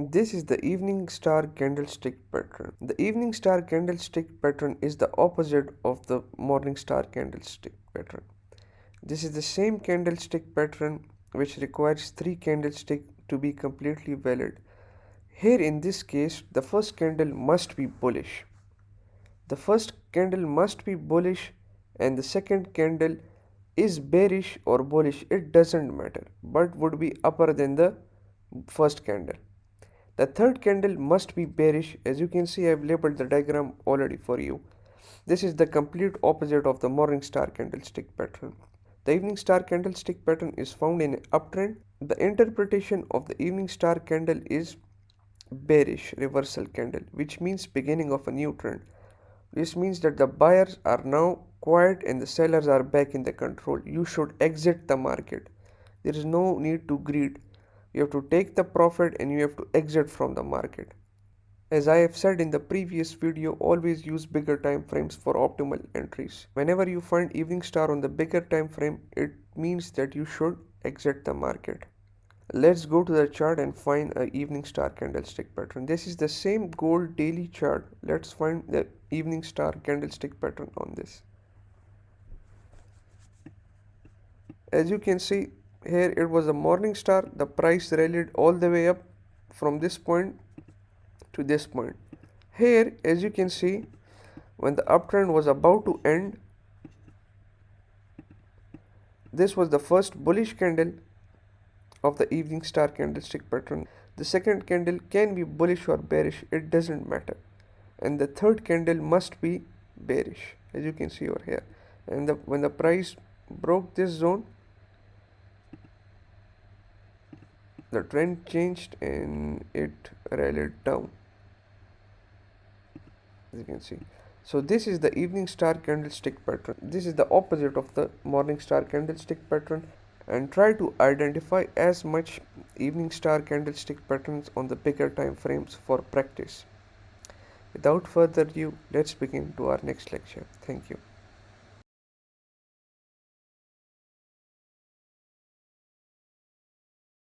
This is the evening star candlestick pattern. The evening star candlestick pattern is the opposite of the morning star candlestick pattern. This is the same candlestick pattern which requires 3 candlesticks to be completely valid. Here in this case, the first candle must be bullish. The first candle must be bullish and the second candle is bearish or bullish, it doesn't matter, but would be upper than the first candle. The third candle must be bearish. As you can see, I have labeled the diagram already for you. This is the complete opposite of the morning star candlestick pattern. The evening star candlestick pattern is found in an uptrend. The interpretation of the evening star candle is bearish reversal candle, which means beginning of a new trend. This means that the buyers are now quiet and the sellers are back in the control. You should exit the market. There is no need to greed. You have to take the profit and you have to exit from the market. As I have said in the previous video, always use bigger time frames for optimal entries. Whenever you find evening star on the bigger time frame, it means that you should exit the market. Let's go to the chart and find a evening star candlestick pattern. This is the same gold daily chart. Let's find the evening star candlestick pattern on this. As you can see, here it was a morning star. The price rallied all the way up from this point to this point. Here, as you can see, when the uptrend was about to end, this was the first bullish candle of the evening star candlestick pattern. The second candle can be bullish or bearish, it doesn't matter, and the third candle must be bearish, as you can see over here. And when the price broke this zone, the trend changed and it rallied down, as you can see. So this is the evening star candlestick pattern. This is the opposite of the morning star candlestick pattern. And try to identify as much evening star candlestick patterns on the bigger time frames for practice. Without further ado, let's begin to our next lecture. Thank you.